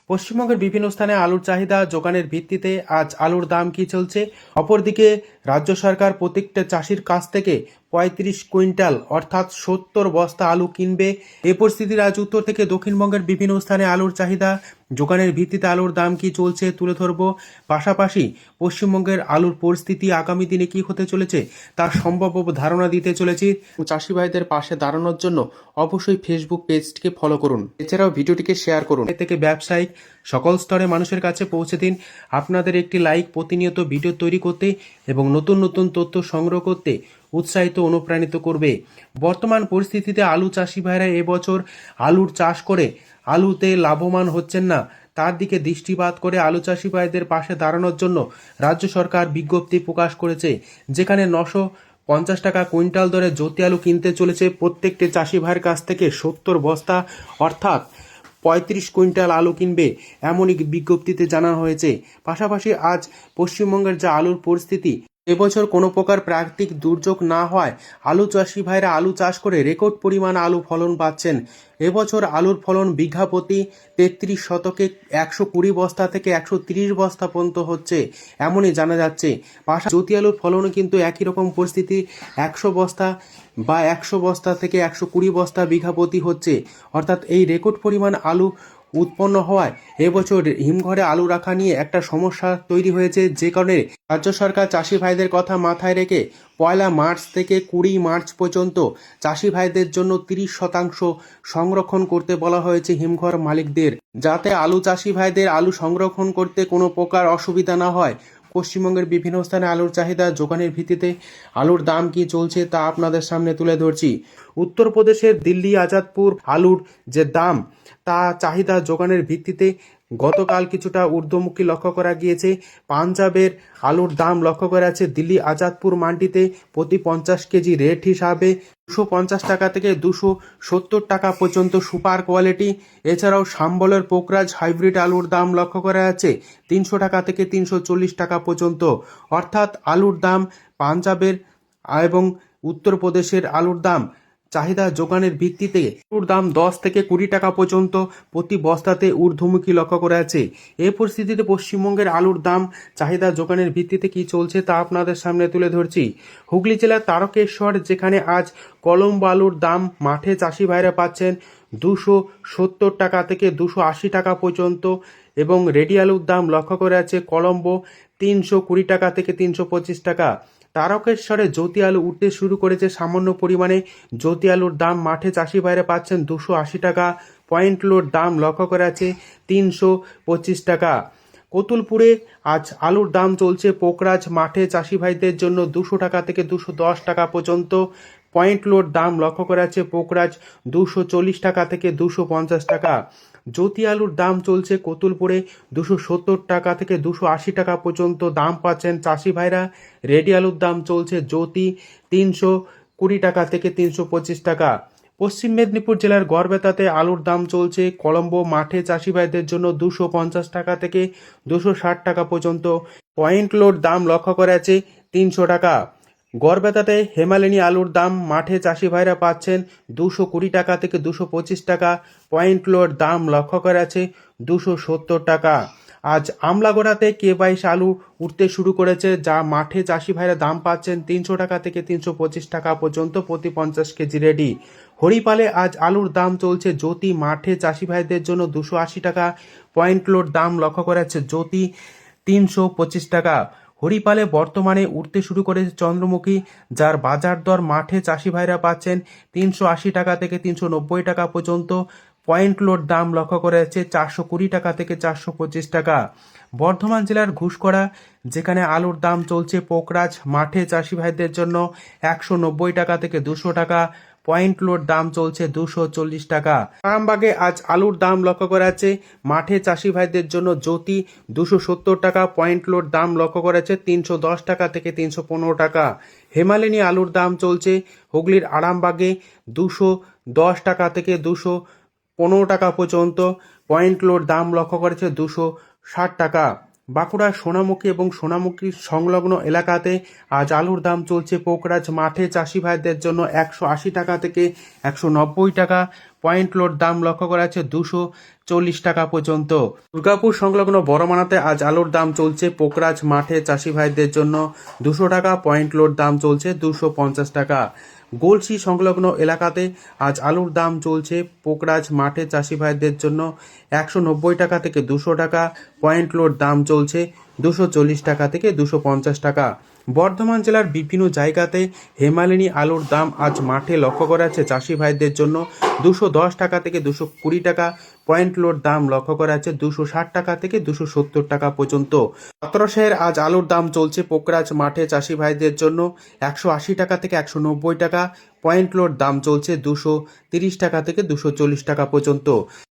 পশ্চিমবঙ্গের বিভিন্ন স্থানে আলুর চাহিদা যোগানের ভিত্তিতে আজ আলুর দাম কি চলছে। অপরদিকে রাজ্য সরকার প্রত্যেকটা চাষির কাছ থেকে ৩৫ কুইন্টাল অর্থাৎ ৭০ বস্তা আলু কিনবে। এ পরিস্থিতির আজ উত্তর থেকে দক্ষিণবঙ্গের বিভিন্ন স্থানে আলুর চাহিদা যোগানের ভিত্তিতে আলুর দাম কি চলছে তুলে ধরবো। পাশাপাশি পশ্চিমবঙ্গের আলুর পরিস্থিতি আগামী দিনে কি হতে চলেছে তার সম্ভাব্য ধারণা দিতে চলেছি। চাষি ভাইদের পাশে দাঁড়ানোর জন্য অবশ্যই ফেসবুক পেজটিকে ফলো করুন, এছাড়াও ভিডিওটিকে শেয়ার করুন। এ থেকে ব্যবসায়িক সকল স্তরে মানুষের কাছে পৌঁছে দিন। আপনাদের একটি লাইক প্রতিনিয়ত ভিডিও তৈরি করতে এবং নতুন নতুন তথ্য সংগ্রহ করতে উৎসাহিত অনুপ্রাণিত করবে। বর্তমান পরিস্থিতিতে আলু চাষি ভাইরা এবছর আলুর চাষ করে আলুতে লাভবান হচ্ছেন না, তার দিকে দৃষ্টিপাত করে আলু চাষি ভাইদের পাশে দাঁড়ানোর জন্য রাজ্য সরকার বিজ্ঞপ্তি প্রকাশ করেছে, যেখানে 950 টাকা কুইন্টাল দরে জ্যোতি আলু কিনতে চলেছে প্রত্যেকটি চাষি ভাইয়ের কাছ থেকে ৭০ বস্তা অর্থাৎ ৩৫ কুইন্টাল আলু কিনবে, এমনই বিজ্ঞপ্তিতে জানানো হয়েছে। পাশাপাশি আজ পশ্চিমবঙ্গের যা আলুর পরিস্থিতি, এবছর কোনো প্রকার প্রাকৃতিক দুর্যোগ না হওয়ায় আলু চাষি ভাইরা আলু চাষ করে রেকর্ড পরিমাণ আলু ফলন পাচ্ছেন। এবছর আলুর ফলন বিঘা প্রতি ৩৩ শতকে ১২০ বস্তা থেকে ১৩০ বস্তা পর্যন্ত হচ্ছে, এমনই জানা যাচ্ছে। পাশাপাশি জ্যোতি আলুর ফলনও কিন্তু একই রকম পরিস্থিতি, ১০০ বস্তা বা ১০০ বস্তা থেকে ১২০ বস্তা বিঘা প্রতি হচ্ছে। অর্থাৎ এই রেকর্ড পরিমাণ আলু উৎপন্ন হওয়ায় এবছর হিমঘরে আলু রাখা নিয়ে একটা সমস্যা তৈরি হয়েছে, যে কারণে রাজ্য সরকার চাষি ভাইদের কথা মাথায় রেখে ১ মার্চ থেকে ২০ মার্চ পর্যন্ত চাষি ভাইদের জন্য ৩০% সংরক্ষণ করতে বলা হয়েছে হিমঘর মালিকদের, যাতে আলু চাষি ভাইদের আলু সংরক্ষণ করতে কোনো প্রকার অসুবিধা না হয়। পশ্চিমবঙ্গের বিভিন্ন স্থানে আলুর চাহিদা যোগানের ভিত্তিতে আলুর দাম কি চলছে তা আপনাদের সামনে তুলে ধরছি। উত্তরপ্রদেশের দিল্লি আজাদপুর আলুর যে দাম তা চাহিদা যোগানের ভিত্তিতে গতকাল কিছুটা ঊর্ধ্বমুখী লক্ষ্য করা গিয়েছে। পাঞ্জাবের আলুর দাম লক্ষ্য করা আছে দিল্লি আজাদপুর মান্ডিতে প্রতি ৫০ কেজি রেট হিসাবে ২৫০ টাকা থেকে ২৭০ টাকা পর্যন্ত সুপার কোয়ালিটি। এছাড়াও সম্বলের পোকরাজ হাইব্রিড আলুর দাম লক্ষ্য করা আছে ৩০০ টাকা থেকে ৩৪০ টাকা পর্যন্ত। অর্থাৎ আলুর দাম পাঞ্জাবের এবং উত্তরপ্রদেশের আলুর দাম চাহিদা যোগানের ভিত্তিতে আলুর দাম ১০ থেকে ২০ টাকা পর্যন্ত প্রতি বস্তাতে ঊর্ধ্বমুখী লক্ষ্য করা আছে। এই পরিস্থিতিতে পশ্চিমবঙ্গের আলুর দাম চাহিদা যোগানের ভিত্তিতে কি চলছে তা আপনাদের সামনে তুলে ধরছি। হুগলি জেলার তারকেশ্বর, যেখানে আজ কলম্বো আলুর দাম মাঠে চাষি ভাইরা পাচ্ছেন ২৭০ টাকা থেকে ২৮০ টাকা পর্যন্ত, এবং রেডি আলুর দাম লক্ষ্য করে আছে কলম্বো ৩২০ টাকা থেকে ৩২৫ টাকা। তারকেশ্বরে জ্যোতি আলু উঠতে শুরু করেছে সামান্য পরিমাণে। জ্যোতি আলুর দাম মাঠে চাষি ভাইরা পাচ্ছেন ২৮০ টাকা, পয়েন্ট লোড দাম লক্ষ্য করা আছে ৩২৫ টাকা। কতুলপুরে আজ আলুর দাম চলছে পোকরাজ মাঠে চাষি ভাইদের জন্য ২০০ টাকা থেকে ২১০ টাকা পর্যন্ত, পয়েন্ট লোড দাম লক্ষ্য করা আছে পোকরাজ ২৪০ টাকা থেকে ২৫০ টাকা। জ্যোতি আলুর দাম চলছে কতুলপুরে ২৭০ টাকা থেকে ২৮০ টাকা পর্যন্ত দাম পাচ্ছেন চাষি ভাইরা। রেডি আলুর দাম চলছে জ্যোতি ৩২০ টাকা থেকে ৩২৫ টাকা। পশ্চিম মেদিনীপুর জেলার গড়বেতাতে আলুর দাম চলছে কলম্বো মাঠে চাষি ভাইদের জন্য ২৫০ টাকা থেকে ২৬০ টাকা পর্যন্ত, পয়েন্ট লোড দাম লক্ষ্য করা আছে ৩০০ টাকা। গড়বেতাতে হেমালিনী আলুর দাম মাঠে চাষি ভাইরা পাচ্ছেন ২২০ টাকা থেকে ২২৫ টাকা, পয়েন্ট লোড দাম লক্ষ্য করা আছে ২৭০ টাকা। আজ আমলাগোড়াতে K22 আলু উঠতে শুরু করেছে, যা মাঠে চাষি ভাইরা দাম পাচ্ছেন ৩০০ টাকা থেকে ৩২৫ টাকা পর্যন্ত প্রতি ৫০ কেজি রেডি। হরিপালে আজ আলুর দাম চলছে জ্যোতি মাঠে চাষি ভাইদের জন্য ২৮০ টাকা, পয়েন্ট লোড দাম লক্ষ্য করা আছে জ্যোতি ৩২৫ টাকা। হরিপালে বর্তমানে উঠতে শুরু করেছে চন্দ্রমুখী, যার বাজার দর মাঠে চাষি ভাইরা পাচ্ছেন ৩৮০ টাকা থেকে ৩৯০ টাকা পর্যন্ত, পয়েন্ট লোড দাম লক্ষ্য করা যাচ্ছে ৪২০ টাকা থেকে ৪২৫ টাকা। বর্ধমান জেলার ঘুষকরা, যেখানে আলুর দাম চলছে পোকরাজ মাঠে চাষি ভাইদের জন্য ১৯০ টাকা থেকে ২০০ টাকা, পয়েন্ট লোড দাম চলছে ২৪০ টাকা। আরামবাগে আজ আলুর দাম লক্ষ্য করা যাচ্ছে মাঠে চাষি ভাইদের জন্য জ্যোতি ২৭০ টাকা, পয়েন্ট লোড দাম লক্ষ্য করা যাচ্ছে ৩১০ টাকা থেকে ৩১৫ টাকা। হেমালিনী আলুর দাম চলছে হুগলির আরামবাগে ২১০ টাকা থেকে ২১৫ টাকা পর্যন্ত, পয়েন্ট লোড দাম লক্ষ্য করেছে ২৬০ টাকা। বাঁকুড়ার সোনামুখী এবং সোনামুখী সংলগ্ন এলাকাতে আজ আলুর দাম চলছে পোকরাজ মাঠে চাষি ভাইদের জন্য 180 টাকা থেকে 190 টাকা। পয়েন্ট লোড দাম লক্ষ্য করা যাচ্ছে 240 টাকা পর্যন্ত। দুর্গাপুর সংলগ্ন বড়মানাতে আজ আলুর দাম চলছে পোকরাজ মাঠে চাষি ভাইদের জন্য 200 টাকা। পয়েন্ট লোড দাম চলছে 250 টাকা। গলসি সংলগ্ন এলাকাতে আজ আলুর দাম চলছে পোকরাজ মাঠে চাষি ভাইদের জন্য 190 টাকা থেকে 200 টাকা। পয়েন্ট লোড দাম চলছে 240 টাকা থেকে 250 টাকা। বর্ধমান জেলার বিভিন্ন জায়গাতে হেমালিনী আলুর দাম আজ মাঠে লক্ষ্য করা যাচ্ছে চাষি ভাইদের জন্য 210 টাকা থেকে 220 টাকা। পয়েন্ট লোড দাম লক্ষ্য করা যাচ্ছে 260 টাকা থেকে 270 টাকা পর্যন্ত। সতেরোশের আজ আলুর দাম চলছে পোকরাজ মাঠে চাষি ভাইদের জন্য 180 টাকা থেকে 190 টাকা। পয়েন্ট লোড দাম চলছে 230 টাকা থেকে 240 টাকা পর্যন্ত।